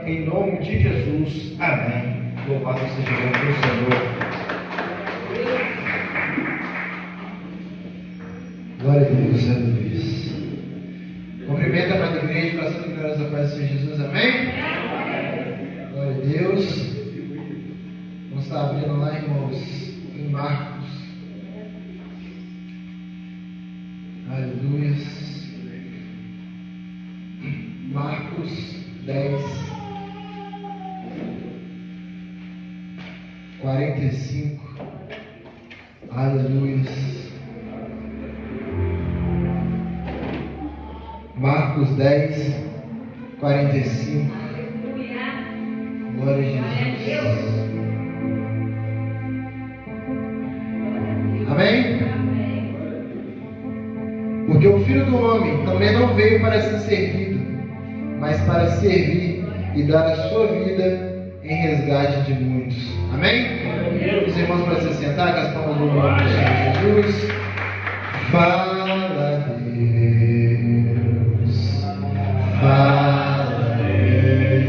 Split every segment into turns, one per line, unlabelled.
em nome de Jesus. Amém. Louvado seja o nome do Senhor. Glória a Deus, aleluia. Cumprimento a amada igreja, passando que glórias da paz do Senhor Jesus. Amém? Glória a Deus. Vamos estar abrindo lá, irmãos, em Marcos. Aleluia. Marcos 10, 45. Aleluia. Marcos 10, 45. Glória a Jesus. Amém? Porque o Filho do Homem também não veio para ser servido, mas para servir e dar a sua vida em resgate de muitos. Amém? Os irmãos para se sentar com as palmas do nome do Senhor Jesus. Fala, Deus. Fala, Deus.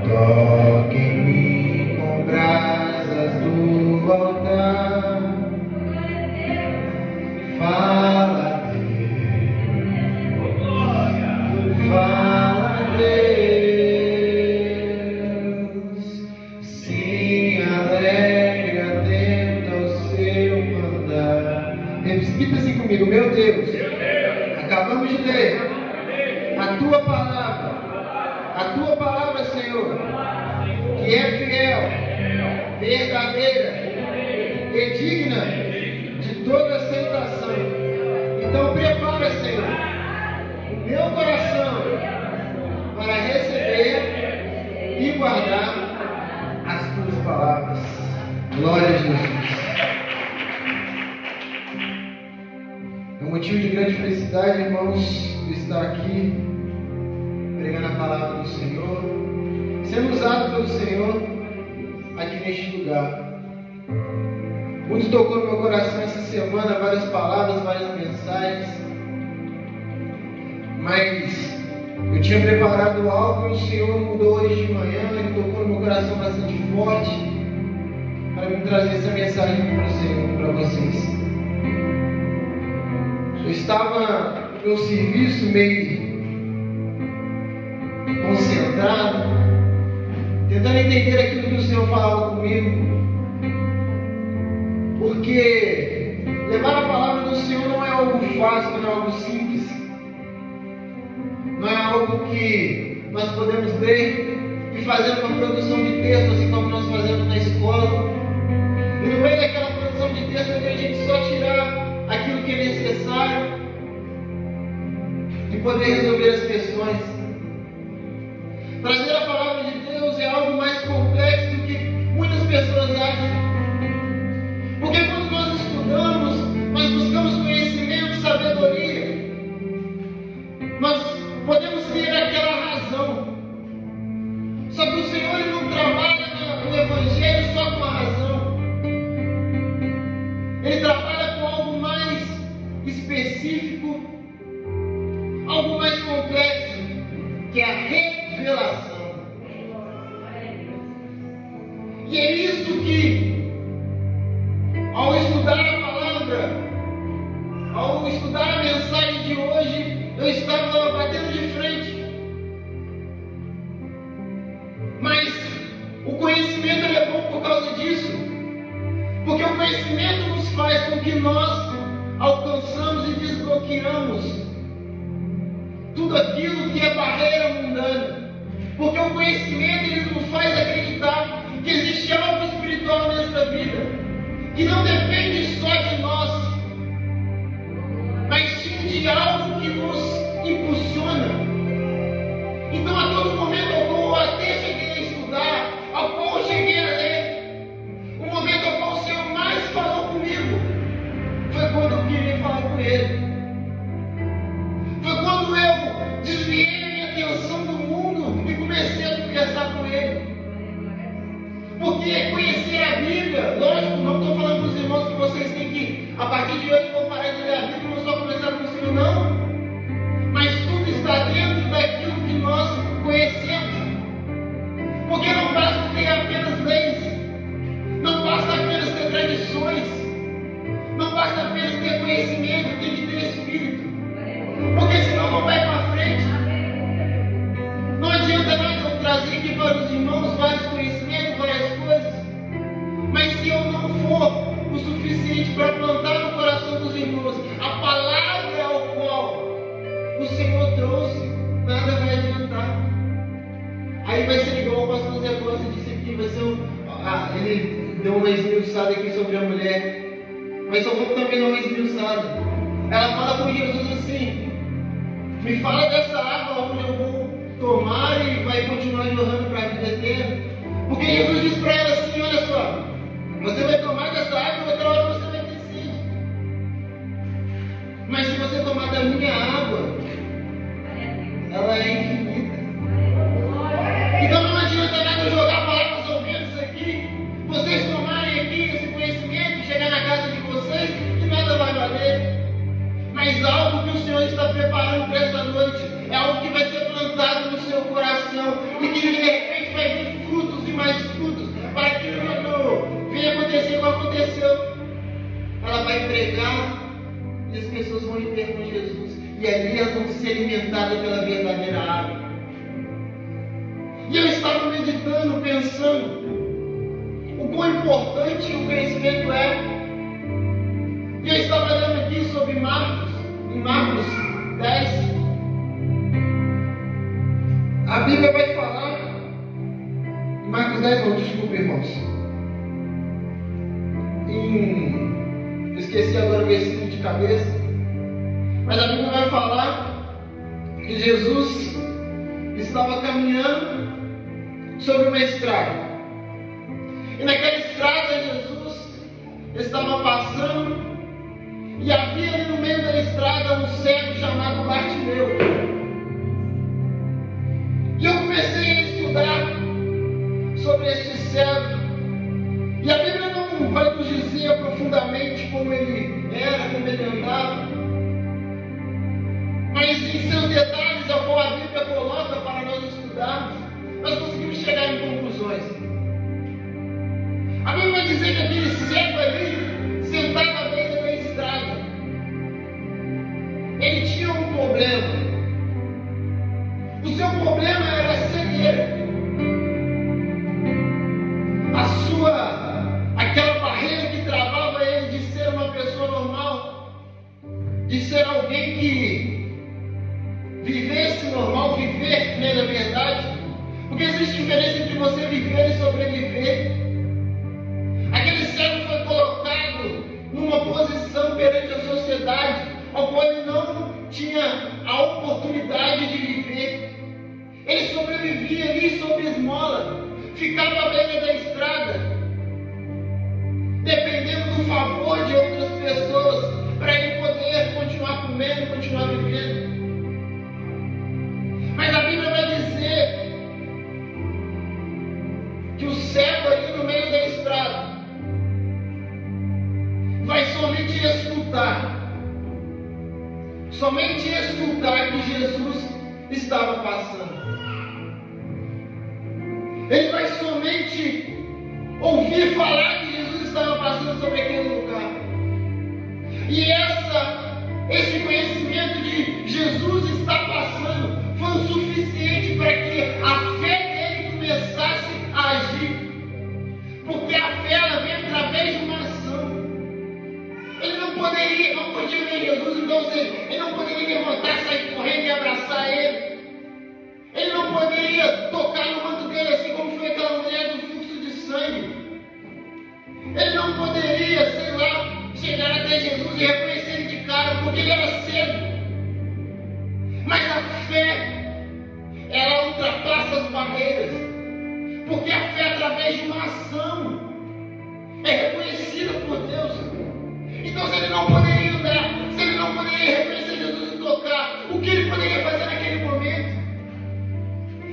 Toque em mim com brasas do altar. Fala, Deus. Fala, Deus. Se alegra atento ao seu mandar. Repita assim comigo, meu Deus. Acabamos de ler a tua palavra, Senhor, que é fiel, verdadeira e digna de toda aceitação. Então prepara, Senhor, o meu coração para receber e guardar as tuas palavras. Glória a Jesus. É um motivo de grande felicidade, irmãos, estar aqui pregando a palavra do Senhor, sendo usado pelo Senhor aqui neste lugar. Muito tocou no meu coração essa semana, várias palavras, várias mensagens, mas eu tinha preparado algo e o Senhor mudou hoje de manhã. Ele tocou no meu coração bastante forte para me trazer essa mensagem para vocês. Eu estava no meu serviço meio concentrado, tentando entender aquilo que o Senhor falava comigo, porque levar a palavra do Senhor não é algo fácil, não é algo simples, não é algo que nós podemos ler e fazer uma produção de texto, assim como nós fazemos na escola, e no meio daquela produção de texto a gente só tirar aquilo que é necessário e poder resolver as questões. Trazer a palavra de Deus é algo mais complexo do que muitas pessoas acham. Porque quando nós estudamos, nós buscamos conhecimento, sabedoria, nós podemos ter aquela razão. Só que o Senhor ele não trabalha no Evangelho só com a razão. Ele trabalha com algo mais específico, algo mais complexo, que é a revelação. E é isso que, ao estudar a palavra, ao estudar a mensagem de hoje, eu estava batendo de frente. Mas o conhecimento é bom por causa disso, porque o conhecimento nos faz com que nós alcançamos e desbloqueamos tudo aquilo que é barreira mundana, porque o conhecimento ele nos faz acreditar que existe algo espiritual nessa vida, que não depende só de nós, mas sim de algo que nos impulsiona. Então a todo momento ao qual eu até cheguei a estudar, ao qual eu cheguei a ler, o momento ao qual o Senhor mais falou comigo foi quando eu queria falar com Ele. Foi quando eu desviei minha atenção do mundo e comecei a conversar com Ele. Porque conhecer a Bíblia, lógico, não estou falando para os irmãos que vocês têm que, a partir de hoje, vão parar de ler a Bíblia e vão só começar com o Senhor, não. Mas tudo está dentro daquilo que ele deu uma esmiuçada aqui sobre a mulher, mas só vou também dar uma esmiuçada. Ela fala com Jesus assim: me fala dessa água onde eu vou tomar e vai continuar jorrando para a vida eterna. Porque Jesus diz para ela assim: olha só, você vai tomar dessa água e outra hora você vai ter sede. Mas se você tomar da minha água, ela é infinita. Então não adianta nada jogar palavras ao vento isso aqui, vocês tomarem aqui esse conhecimento, chegar na casa de vocês e nada vai valer. Mas algo que o Senhor está preparando para essa noite é algo que vai ser plantado no seu coração e que de repente vai vir frutos e mais frutos, para que quando venha acontecer o que aconteceu, ela vai pregar e as pessoas vão ir ter com Jesus, e ali elas vão ser alimentadas pela verdadeira água. E eu estava meditando, pensando o quão importante o conhecimento é. E eu estava lendo aqui sobre Marcos, em Marcos 10. A Bíblia vai falar, em Marcos 10, não, desculpa, irmãos. Esqueci agora o versículo de cabeça. Mas a Bíblia vai falar que Jesus estava caminhando sobre uma estrada. E naquela estrada Jesus estava passando, e havia ali no meio da estrada um cego chamado Bartimeu. E eu comecei a estudar sobre este cego. E a Bíblia não vai nos dizer profundamente como ele era, como ele andava, mas em seus detalhes, a qual a Bíblia coloca para nós estudarmos, nós conseguimos chegar em conclusões. A Bíblia vai dizer que aquele cego ali, sentado à beira da estrada, ele tinha um problema. O seu problema era a cegueira. Aquela barreira que travava ele de ser uma pessoa normal, de ser alguém que vivesse normal, viver, né, na verdade. Porque existe diferença entre você viver e sobreviver. Aquele cego foi colocado numa posição perante a sociedade, ao qual ele não tinha a oportunidade de viver. Ele sobrevivia ali sob esmola, ficava à beira da estrada, dependendo do favor de outras pessoas, para ele poder continuar comendo, continuar vivendo. Mas a Bíblia vai dizer que o cego ali no meio da estrada vai somente escutar que Jesus estava passando. Ele vai somente ouvir falar que Jesus estava passando sobre aquele lugar. E esse conhecimento de Jesus estar passando foi o suficiente para que a fé dele começasse a agir. Porque a fé ela vem através de uma ação. Ele não podia ver Jesus, então ele não poderia levantar, sair correndo e abraçar ele. Ele não poderia tocar no manto dele, assim como foi aquela mulher do fluxo de sangue. Ele não poderia, sei lá, chegar até Jesus e reconhecer ele de cara, porque ele era cego. Mas a fé, ela ultrapassa as barreiras, porque a fé, através de uma ação, é reconhecida por Deus. Então, se ele não poderia andar, se ele não poderia reconhecer Jesus e tocar, o que ele poderia fazer naquele momento?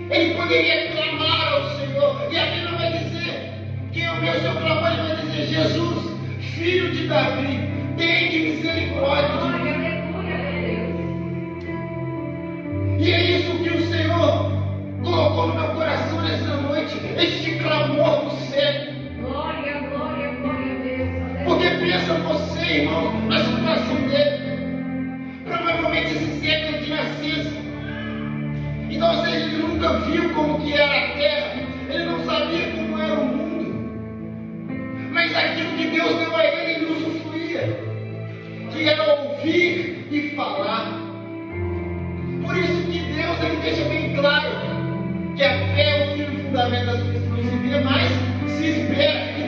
Ele poderia clamar ao Senhor. E a Bíblia vai dizer que o meu seu clamor vai dizer: Jesus, filho de Davi, tem de misericórdia de mim. E é isso que o Senhor colocou no meu coração nessa noite, este clamor do cego.
Glória, glória, glória a Deus.
Porque pensa você, irmão, na situação dele. Provavelmente esse cego é de nascença. Então, ou seja, ele nunca viu como que era a terra, ele não sabia como era o mundo. Mas aquilo que Deus deu a ele, ele usufruía, que era ouvir e falar. Por isso que Deus ele deixa bem claro que a fé é o firme fundamento das coisas que não se vê, mas se espera.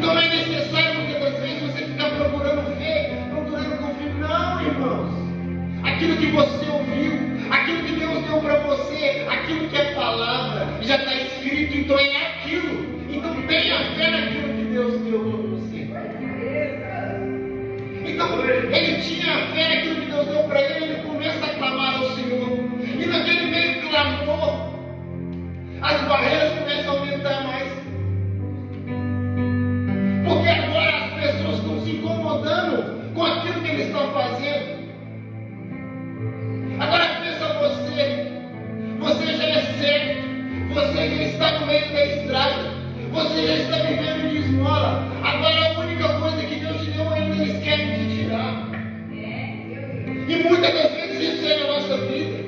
beira da estrada. Você já está vivendo de esmola. Agora a única coisa que Deus te deu ainda eles querem te tirar. E muitas das vezes isso é na nossa vida.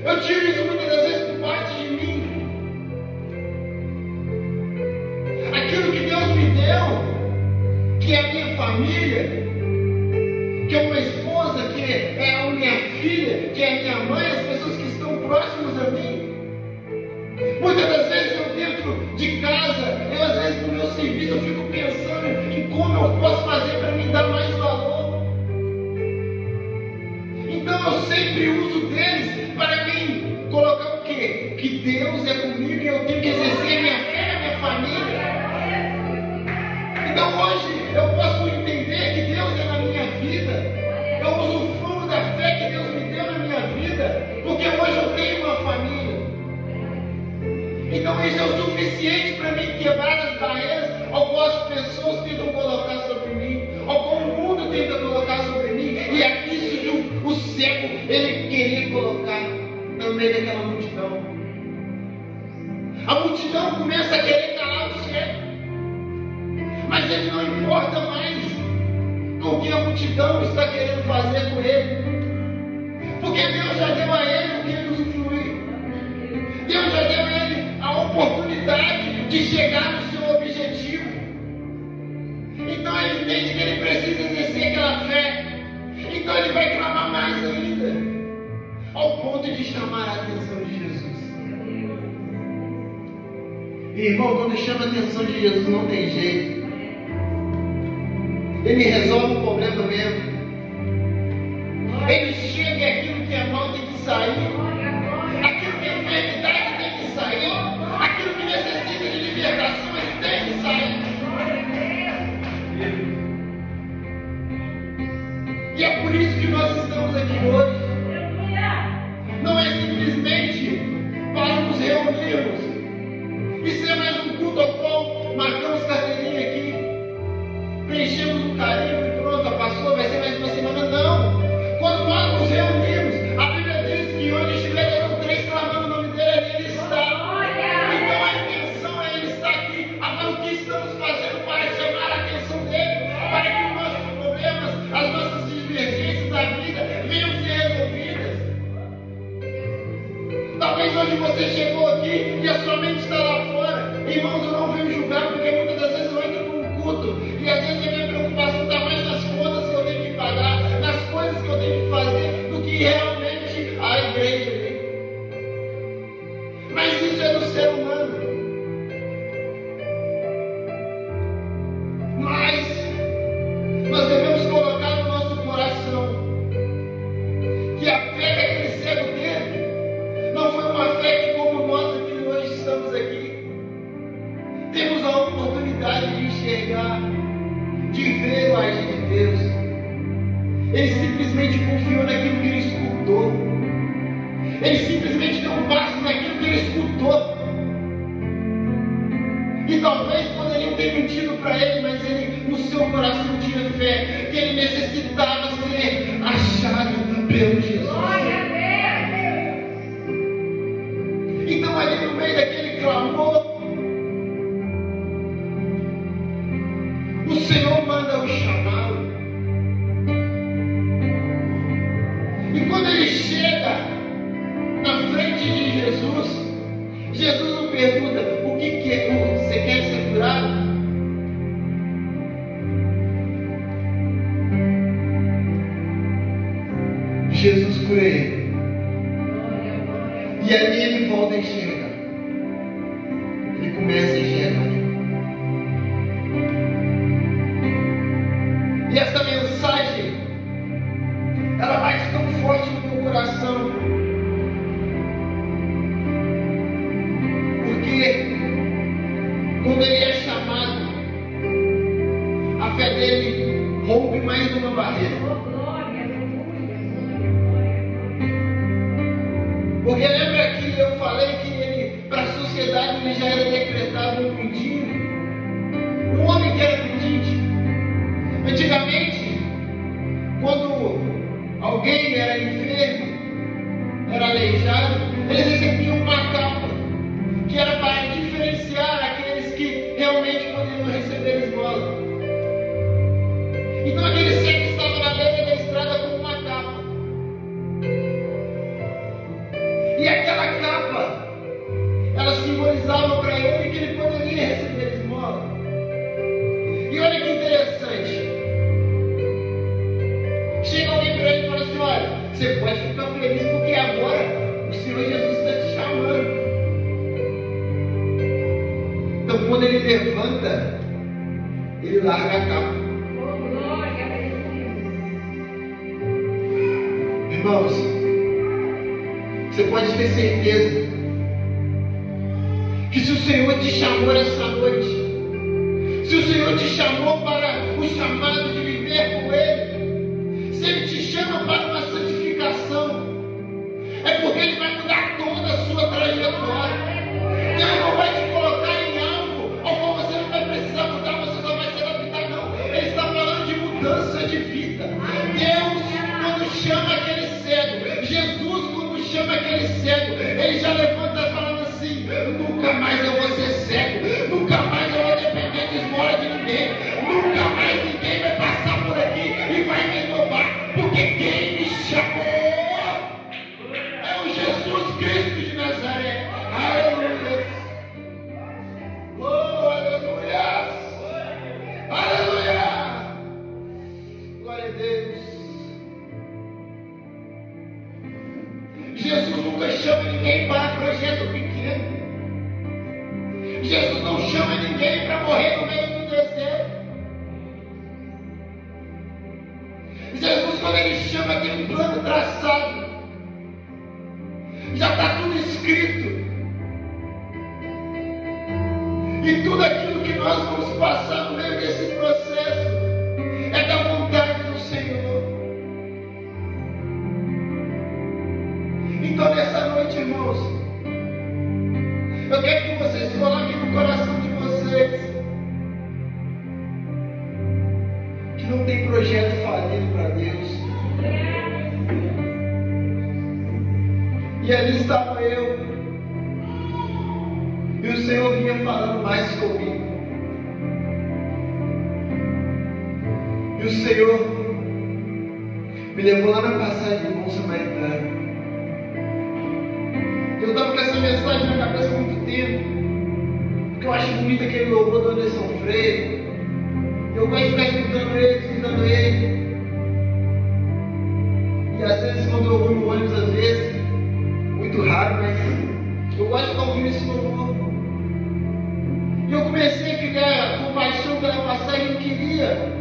Eu tiro isso muitas das vezes por parte de mim. Aquilo que Deus me deu, que é a minha família, que é uma esposa, que é a minha filha, que é a minha mãe, as pessoas que estão próximas a mim. Muitas das vezes eu dentro de casa, eu às vezes no meu serviço, eu fico pensando em como eu posso fazer para me dar mais valor. Então eu sempre uso deles para mim colocar o quê? Que Deus é comigo e eu tenho que exercer a minha fé na minha família. Então hoje eu posso entender que Deus é na minha vida. Eu usufruo da fé que Deus me deu na minha vida, porque hoje eu tenho uma família. Então isso é o suficiente para mim quebrar as barreiras ao qual as pessoas tentam colocar sobre mim, ao qual o mundo tenta colocar sobre mim, e é isso que o cego ele queria colocar no meio daquela multidão. A multidão começa a querer calar o cego, mas ele não importa mais com o que a multidão está querendo fazer com ele, porque Deus já deu a ele o que ele usufruir. Deus já deu a ele a oportunidade de chegar no seu objetivo. Então ele entende que ele precisa exercer aquela fé. Então ele vai clamar mais ainda, ao ponto de chamar a atenção de Jesus. E, irmão, quando chama a atenção de Jesus não tem jeito. Ele resolve o problema mesmo. Ele chega e aquilo que é mal tem que sair. Aquilo que é enfermidade tem que sair. Aquilo que necessita de libertação ele tem que sair. E é por isso que nós estamos aqui hoje. Não é simplesmente para nos reunirmos e ser mais um culto ao qual marcamos carteirinha aqui, preenchemos um carimbo e pronto, passou, vai ser mais uma semana. Não! Quando nós nos reunimos, a Bíblia diz que onde estiver um três clamando o nome dele, ele está. Então a intenção é ele estar aqui. Agora o que estamos fazendo para chamar a atenção dele, para que os nossos problemas, as nossas divergências da vida venham ser resolvidas. Talvez hoje você chegou aqui e a sua mente está lá fora. Irmãos, eu não venho julgar, porque muitas das vezes eu entro num culto e às vezes a minha preocupação está mais nas contas que eu tenho que pagar, nas coisas que eu tenho que fazer, do que realmente a igreja. Mas isso é do ser humano. Mas nós devemos colocar no nosso coração que a fé daquele cego teve não foi uma fé que, como nós aqui hoje estamos aqui, temos a oportunidade de enxergar, de ver o agir de Deus. Ele simplesmente confiou naquilo que ele escutou. Ele simplesmente deu um passo naquilo que ele escutou. E talvez poderiam ter mentido para ele, mas ele no seu coração tinha fé que ele necessitava ser achado pelo Jesus. Então ali no meio daquele clamor, o Senhor manda o chamá-lo. E quando ele chega na frente de Jesus, Jesus o pergunta: o que é? Você quer ser curado? Jesus cura ele. E ali ele volta a enxergar. Ele começa a enxergar. E essa mensagem, ela bate tão forte no meu coração, porque quando ele é chamado, a fé dele rompe mais uma barreira. Porque lembra que eu falei que ele, para a sociedade, ele já era decretado um mendigo, um homem que era pedinte. Antigamente, quando alguém era enfermo, era aleijado, eles recebiam uma capa, que era para para ele que ele poderia receber esmola. E olha que interessante. Chega alguém para ele e fala assim: olha, você pode ficar feliz porque agora o Senhor Jesus está te chamando. Então quando ele levanta, ele larga a capa.
Oh, glória a Deus.
Irmãos, você pode ter certeza que se o Senhor te chamou essa noite, se o Senhor te chamou para o chamado de viver com Ele, se Ele te chama para uma santificação, é porque Ele vai mudar toda a sua trajetória. Deus não vai te colocar em algo ao qual você não vai precisar mudar, você só vai se adaptar, não. Ele está falando de mudança de vida. Deus, quando chama aquele cego, Jesus, quando chama aquele cego, Ele já levanta falando assim: nunca mais eu vou ser cego, nunca mais eu vou depender de esmola de ninguém, nunca mais ninguém vai passar por aqui e vai me roubar, porque quem me chamou é o Jesus Cristo de Nazaré. Aleluia! Oh, aleluia! Aleluia! Glória a Deus! Jesus nunca chama ninguém para projeto pequeno. Jesus não chama ninguém para morrer no meio do deserto. Jesus, quando Ele chama, tem um plano traçado. Já está tudo escrito. E tudo aquilo que nós vamos passar no meio desse processo é da vontade do Senhor. Então, nessa noite, irmãos, eu quero que vocês coloquem no coração de vocês que não tem projeto falido para Deus. E ali estava eu, e o Senhor vinha falando mais comigo. E o Senhor me levou lá na passagem do bom samaritano. Eu estava com essa mensagem na cabeça há muito tempo, porque eu acho bonito aquele louvor do Anderson Freire. Eu gosto de ficar escutando ele. E às vezes, quando eu vou no ônibus, às vezes, muito raro, mas eu gosto de ficar ouvindo esse louvor. E eu comecei a criar compaixão pela passagem, eu queria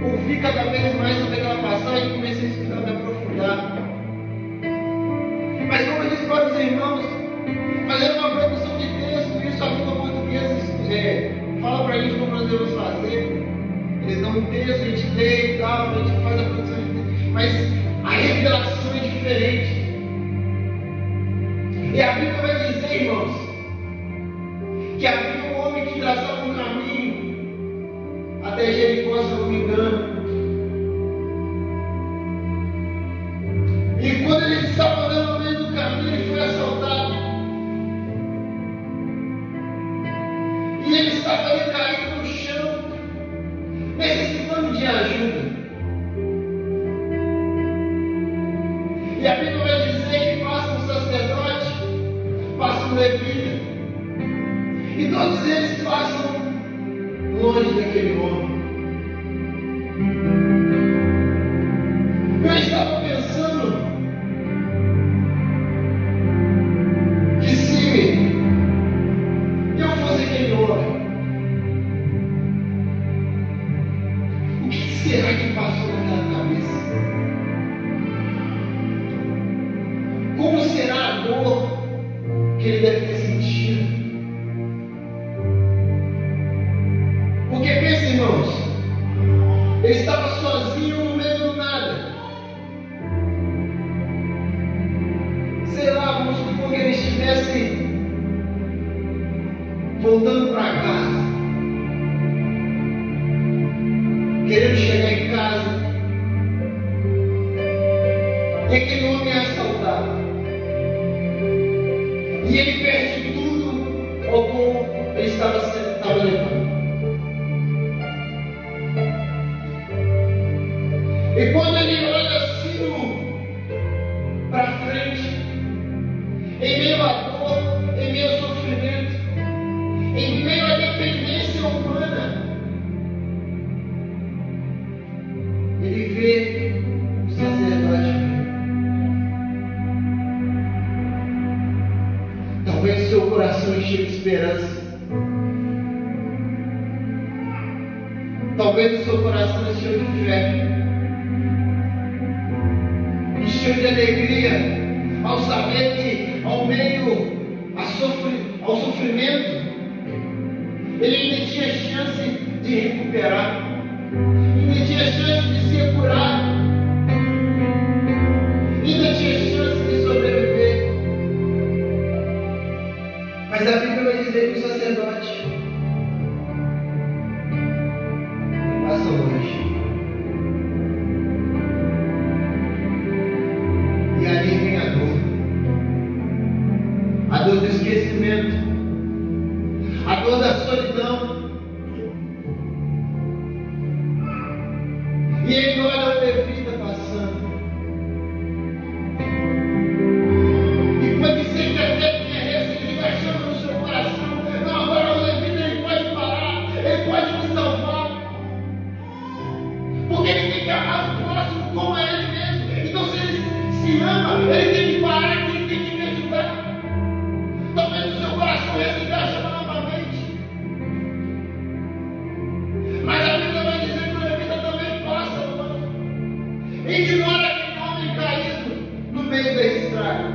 ouvir cada vez mais sobre aquela passagem, e comecei a estudar, me aprofundar. Mas como eu disse para os irmãos, fazendo uma produção de texto, isso a língua portuguesa fala para a gente como nós devemos fazer. Eles dão um texto, a gente lê e tal, a gente faz a produção de texto, mas a revelação é diferente. E a Bíblia vai dizer, irmãos, que havia um homem que traçava um caminho até Jericó, se eu não me engano. E quando ele estava andando no meio do caminho, ele foi assaltado. E ele estava ali caído no chão, necessitando de ajuda. E a Bíblia vai dizer que passa um sacerdote, passa um levita, e todos eles passam longe daquele homem. Eu estava pensando que se eu fosse aquele homem, o que será que passou naquela cabeça? Como será a dor que ele deve ter sentido? Porque pensa, irmãos, ele estava sozinho no meio do nada. Sei lá, vamos supor que ele estivesse voltando para casa, querendo chegar em casa, e aquele homem é assaltado, e ele perde tudo ao qual ele estava levando. E quando ele olha assim para frente, em meio à dor, em meio ao sofrimento, dependência humana. Ele vê o sacerdote. Talvez seu coração encheu de esperança. Talvez o seu coração encheu de fé. Encheu de alegria ao saber que ao meio ao sofrimento ele ainda tinha chance de recuperar, ainda tinha chance de ser curado, ainda tinha chance de sobreviver. Mas a Bíblia vai dizer que o sacerdote passa longe. E ali vem a dor do esquecimento, a dor da solidão. E ele olha o levita passando. E pode ser que até tenha recebido a chama no seu coração. Não, agora o levita ele pode parar, ele pode nos salvar. Porque ele tem que amar o próximo como é ele mesmo. Então se ele se ama, ele tem que parar aqui, ele tem que me ajudar. Talvez o seu coração receba a chama novamente. Mas a Bíblia vai dizer que o levita também passa longe. E ignora aquele homem caído no meio da estrada.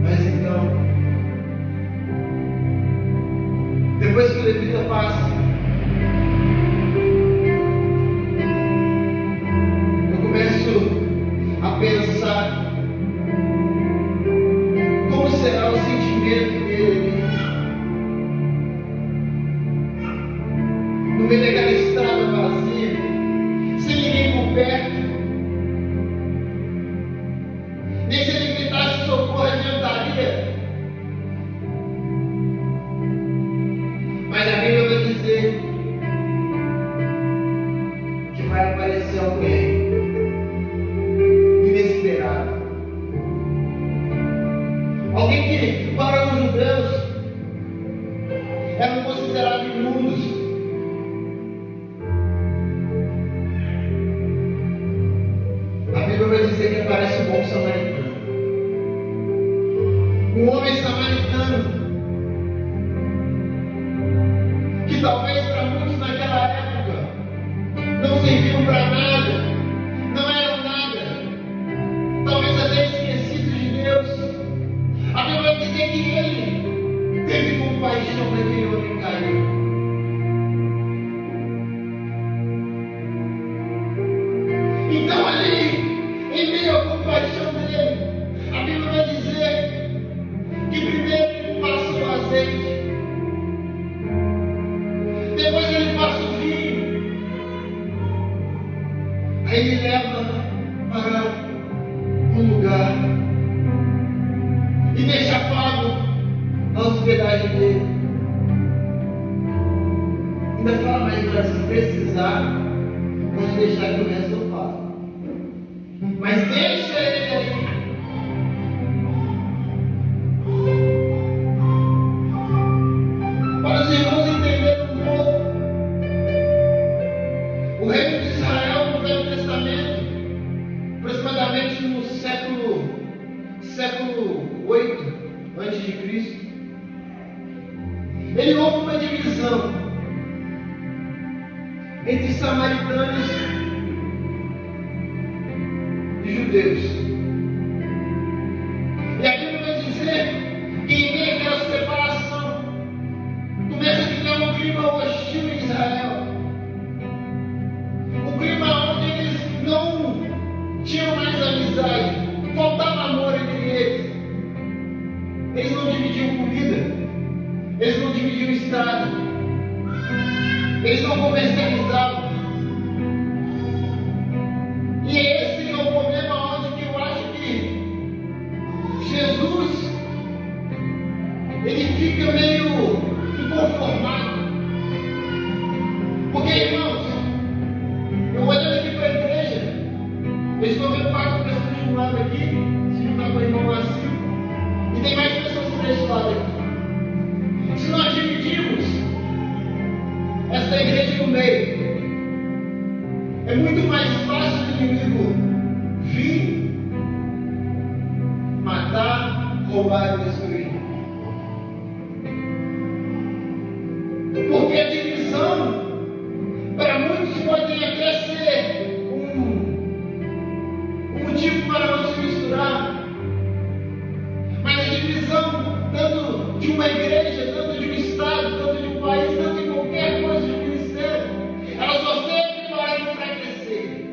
Mas então, depois que o levita passa, a pensar como será o sentimento dele no meio daquela estrada vazia, sem ninguém por perto. Nem se ele gritasse socorro adiantaria. Mas a Bíblia vai dizer que vai aparecer alguém inesperado. Alguém que para os judeus eram considerados imundos. A Bíblia vai dizer que aparece um bom samaritano. Um homem samaritano que talvez para muitos naquela época não serviam para nada, não eram nada, talvez até esquecidos de Deus. A Bíblia vai dizer que ele teve compaixão daquele homem caído. Então ali, em meio à compaixão dele, a Bíblia vai dizer que primeiro ele passa o azeite, depois ele passa o vinho, aí ele leva para um lugar e deixa pago a hospedagem dele. Ainda fala, mas se precisar, pode deixar que o resto eu faço. Mas deixa ele aí. Para os irmãos entenderem um pouco, o reino de Israel no Velho Testamento, aproximadamente no século 8 antes de Cristo, ele houve uma divisão entre samaritanos e judeus. E a Bíblia vai dizer que em meio àquela separação começa a criar um clima hostil em Israel. Um clima onde eles não tinham mais amizade, faltava amor entre eles. Eles não dividiam comida, eles não dividiam estrada, eles não comercializavam. E esse é o problema onde que eu acho que Jesus ele fica meio inconformado. Porque, irmãos, eu olhando aqui para a igreja, eu estou vendo quatro pessoas de um lado aqui muito mais fácil do inimigo vir, matar, roubar e destruir. Porque a divisão, para muitos, pode até ser um motivo para não se misturar. Mas a divisão, tanto de uma igreja, tanto de um estado, tanto de um país, tanto de qualquer coisa de ministério, ela só serve para enfraquecer.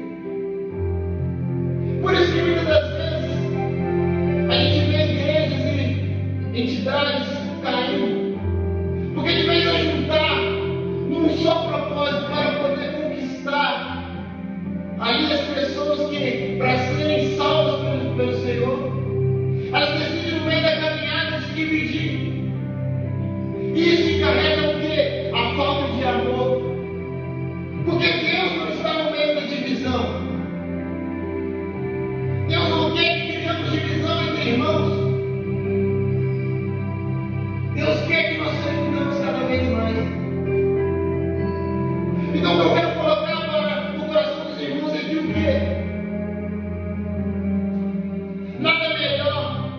Por isso que muitas das vezes a gente vê igrejas e entidades caindo. Porque de vez em juntar num só propósito para poder conquistar ali as pessoas que, para serem salvas pelo Senhor, elas decidem no meio da caminhada se dividir. E isso encarrega o quê? A falta de amor. Porque Deus não está no meio da divisão. Deus não quer que tenhamos divisão entre irmãos. Deus quer que nós se cada vez mais. Então eu quero colocar para o coração dos irmãos aqui o quê? Nada melhor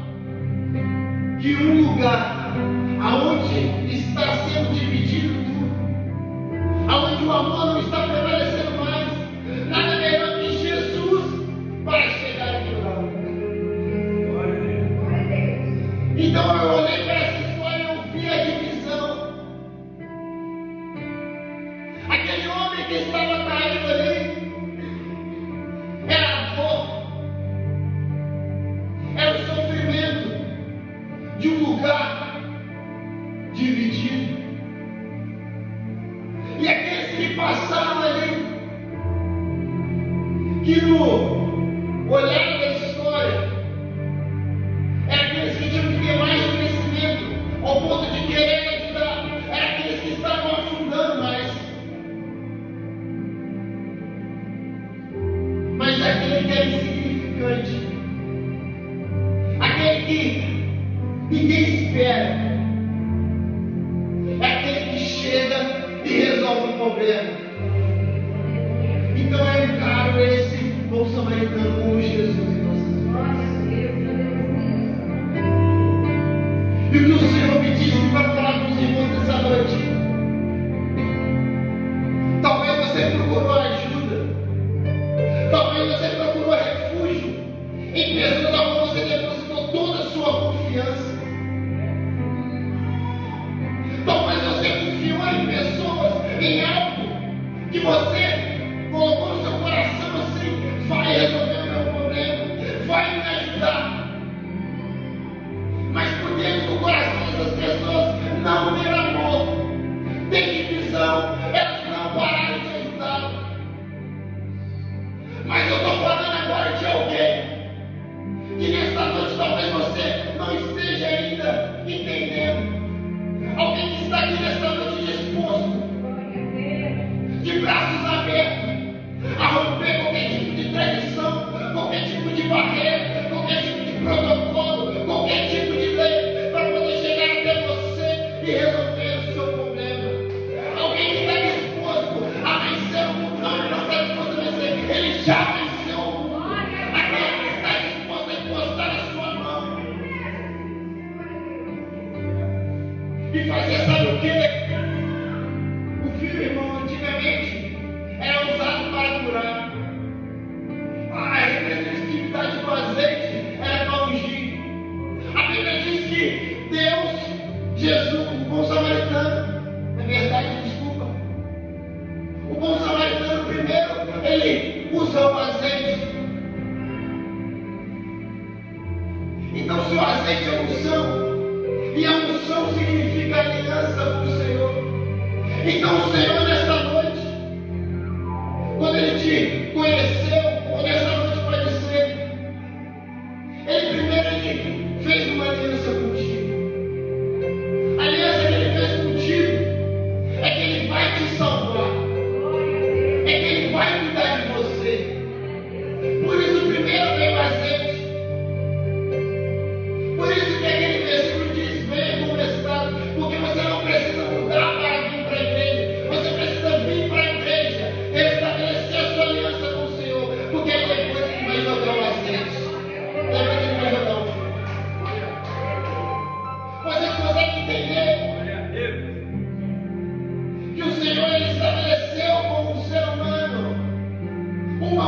que um lugar aonde está sendo dividido tudo, aonde o amor não está prevalecendo mais. Nada melhor que Jesus para chegar aqui lá. Então eu olhei para essa história e eu vi a divisão. Aquele homem que estava caído ali era a dor, era o sofrimento de um lugar dividido. E aqueles que passaram ali, que no olhar da história, eram aqueles que tinham que ter mais conhecimento, ao ponto de querer ajudar, eram aqueles que estavam afundando mais. Mas aquele que é insignificante, aquele que ninguém espera, é aquele que chega e resolve o problema. Então eu encaro esse bom samaritano como Jesus em nossas vidas. E o que o Senhor me disse para falar com os irmãos nessa noite? Talvez você procurou ajuda, talvez você procurou refúgio em pessoas a qual você depositou toda a sua confiança. Talvez você confiou em pessoas, em algo que você colocou no seu coração assim: vai resolver o meu problema, vai me ajudar. Mas por dentro do coração dessas pessoas não tem amor, tem divisão, elas não pararam de ajudar. Mas eu estou falando agora de alguém que nesta noite talvez você não esteja ainda entendendo. Alguém que está aqui nesta noite disposto, de braços abertos, a romper qualquer tipo de tradição, qualquer tipo de barreira, qualquer tipo de protocolo, qualquer tipo de lei, para poder chegar até você e resolver o seu problema. Alguém que está disposto a vencer o mundo, não, ele não está disposto a vencer, ele já venceu o mundo. Aquele que está disposto a encostar a sua mão e fazer, sabe o quê? O fio, irmão, antigamente era usado para curar. A representatividade do azeite era para ungir. A Bíblia diz que Deus, Jesus, o bom samaritano, na verdade, desculpa, o bom samaritano primeiro, ele usa o azeite. Então, se o azeite é unção, e a unção significa aliança com o Senhor. Então o Senhor nesta noite, quando Ele te conheceu, ou nesta noite pode ser, Ele primeiro fez uma aliança contigo. A aliança que Ele fez contigo é que Ele vai te salvar, é que Ele vai cuidar de você. Por isso primeiro veio o azeite. Por isso que aquele versículo diz: venha como estado, porque você não precisa mudar para vir para a igreja, você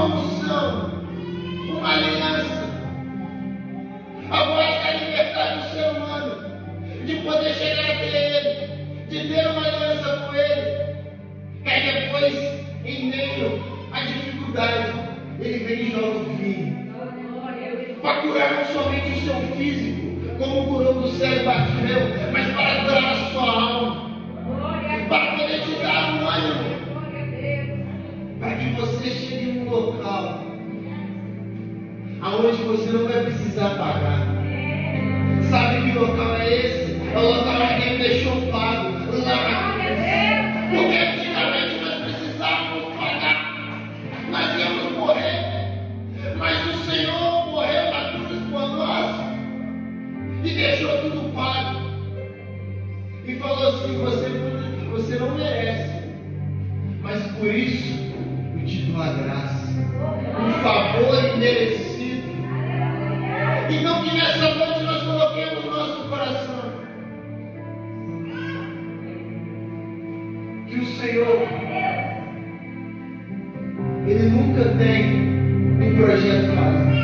uma unção, uma aliança. A voz da liberdade do ser humano, de poder chegar até Ele, de ter uma aliança com Ele. Aí depois, em meio à dificuldade, Ele vem e joga o filho. Para curar não somente o seu físico, como curou do cego Bartimeu, mas para curar a sua alma. Para poder te dar um ânimo. Para que você chegue num local aonde você não vai precisar pagar. Sabe que local é esse? É o local onde Ele deixou pago. Lá. Porque antigamente nós precisávamos pagar. Nós íamos morrer. Mas o Senhor morreu na cruz por nós. E deixou tudo pago. E falou assim: você não merece. Mas por isso eu te dou a graça. Um favor imerecido. Então que nessa noite nós coloquemos no nosso coração que o Senhor, Ele nunca tem um projeto fácil.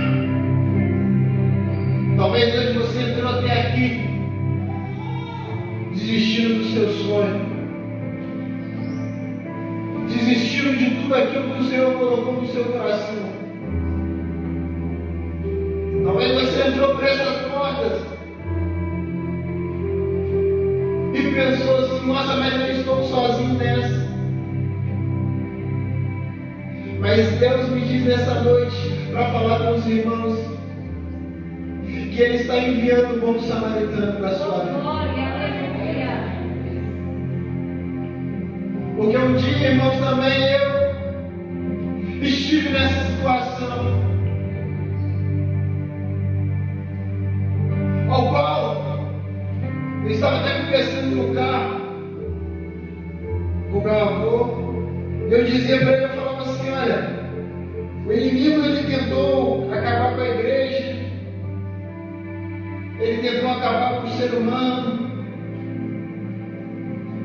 Talvez hoje você entrou até aqui desistindo do seu sonho, desistindo de tudo aquilo que o Senhor colocou no seu coração. Talvez você entrou por essas portas e pensou assim: nossa, mas eu estou sozinho nessa. Mas Deus me diz nessa noite para falar com os irmãos que Ele está enviando o bom samaritano para a sua vida. Porque um dia, irmãos, também eu estive nessa situação, ao qual eu estava até conversando no carro com meu avô. Eu dizia para ele, eu falava assim: olha, o inimigo ele tentou acabar com a igreja, ele tentou acabar com o ser humano,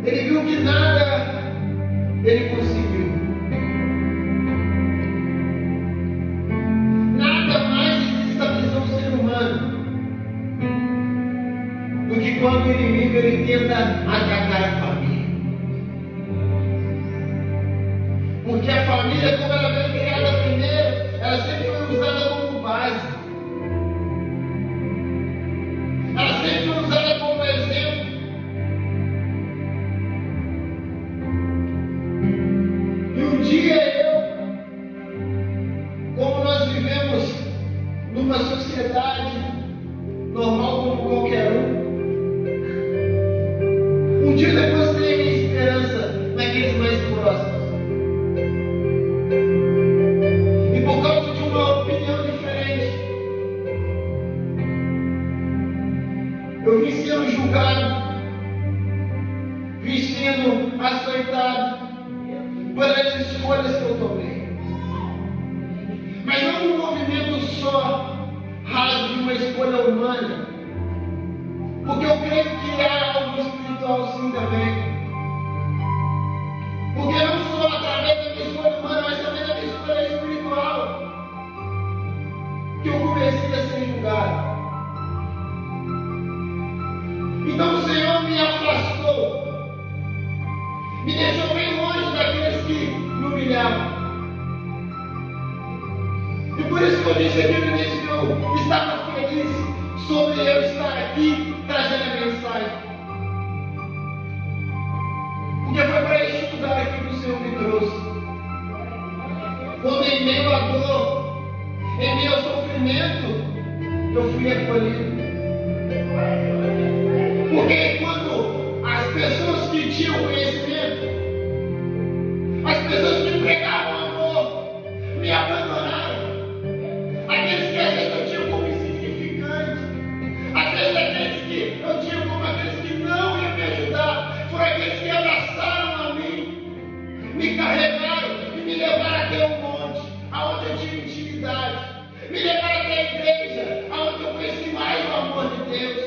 ele viu que nada ele conseguiu. Nada mais desestabilizou o ser humano do que quando o inimigo ele tenta atacar a família. Porque a família, como ela foi criada primeiro, ela sempre foi usada como base. Ela sempre foi usada como exemplo. E um dia como nós vivemos numa sociedade normal como qualquer um dia eu depositei minha esperança naqueles mais próximos. E por causa de uma opinião diferente, eu vim sendo julgado, vim sendo açoitado pelas escolhas que eu tomei. Mas não um movimento só raso de uma escolha humana, porque eu creio que há algo espiritual sim também. Porque não só através da minha escolha humana, mas também da minha escolha espiritual, que eu comecei a ser julgado. Então o Senhor me afastou, me deixou bem longe daqueles que me humilhavam. E por isso que eu disse aqui no início que eu estava feliz sobre eu estar aqui trazendo a mensagem. Porque foi para este lugar aqui que o Senhor me trouxe. Quando em meio à dor, em meio ao sofrimento, eu fui acolhido. Porque quando as pessoas que tinham conhecimento, as pessoas que pregavam amor, me abandonaram. Aqueles que às vezes eu tinha como insignificante, às vezes aqueles que eu tinha como aqueles que não iam me ajudar, foram aqueles que abraçaram a mim, me carregaram e me levaram até o monte, aonde eu tinha intimidade, me levaram até a igreja, aonde eu conheci mais o amor de Deus,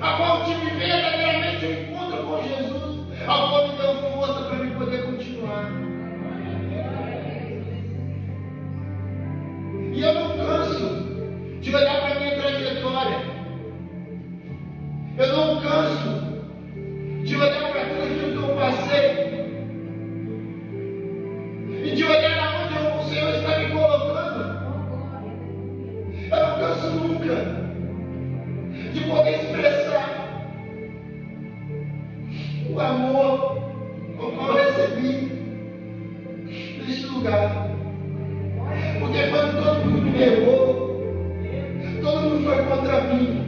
a qual tive verdadeiramente um encontro com Jesus, a qual me deu força para me poder continuar. nunca de poder expressar o amor com qual eu recebi neste lugar. Porque quando todo mundo me levou, todo mundo foi contra mim.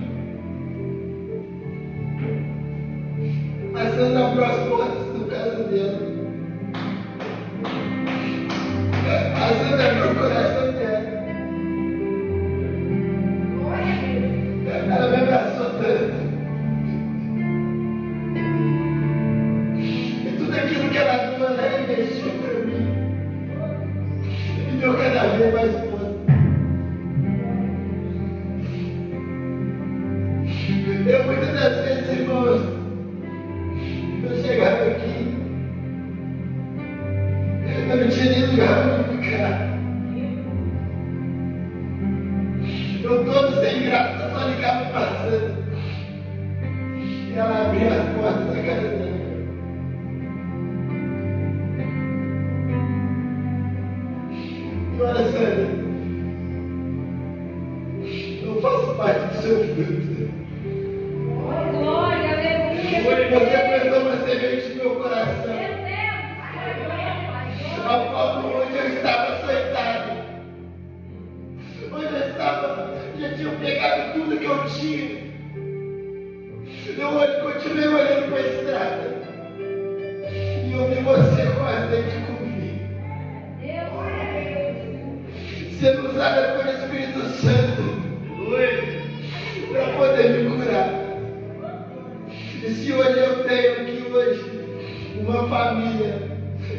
Mas Sandra abriu as portas do casamento. A Sandra abriu o coração dela. Ela me abraçou tanto. E tudo aquilo que ela deu, ela investiu para mim. E me deu cada vez mais força. Eu muitas das vezes, irmãos, eu chegava aqui, eu não tinha nem lugar para ficar. Eu todo sem graça, só ligava passando. E ela abria as portas da casa dela. E olha, Sandra, eu faço parte do seu fruto.
Glória, aleluia.
Você plantou uma semente no meu coração. Ao qual onde eu estava açoitado. Onde eu estava, já tinham pegado tudo que eu tinha. Eu continuei olhando para a estrada. E eu vi você com azeite com vinho. Sendo usada pelo Espírito Santo para poder me curar. E se hoje eu tenho aqui hoje uma família,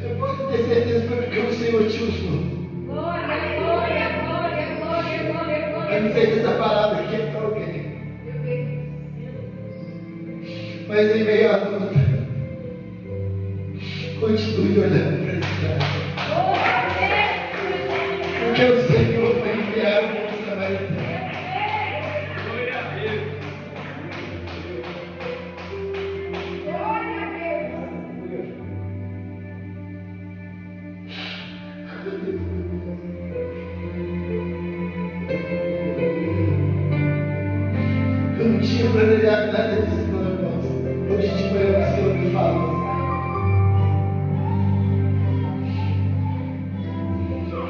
eu posso ter certeza porque o Senhor te usou.
Glória, glória, glória, glória, glória, glória.
Eu não sei se essa palavra aqui é para alguém. Mas em meio à luta, continue olhando para a estrada. Porque o Senhor vai enviar o bom samaritano. Eu não tinha planejado nada disso, não, irmãos. O objetivo era o que o Senhor me falou.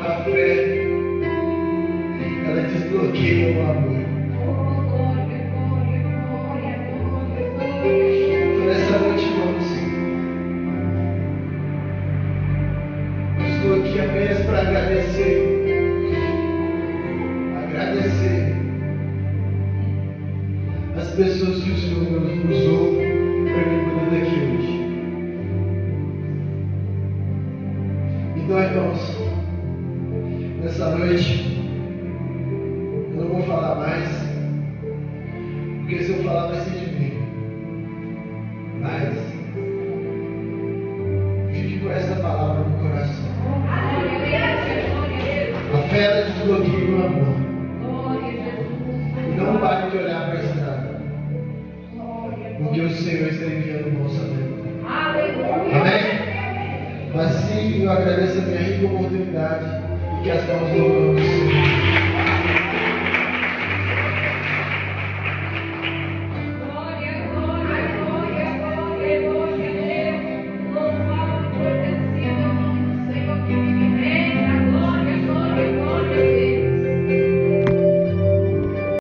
A fé, ela desbloqueia o amor. Então, nessa noite, irmãos, eu estou aqui apenas para agradecer. As pessoas que o Senhor nos usou para me cuidar daqui hoje. Então, irmãos, nessa noite eu não vou falar mais, porque se eu falar vai ser de mim. Mas fique com essa palavra no coração. A fé ela desbloqueia o amor. E não pare de olhar para a estrada. Porque o Senhor está enviando o bom samaritano. Amém? Mas sim, eu agradeço a minha rica oportunidade e que as mãos louvam o Senhor.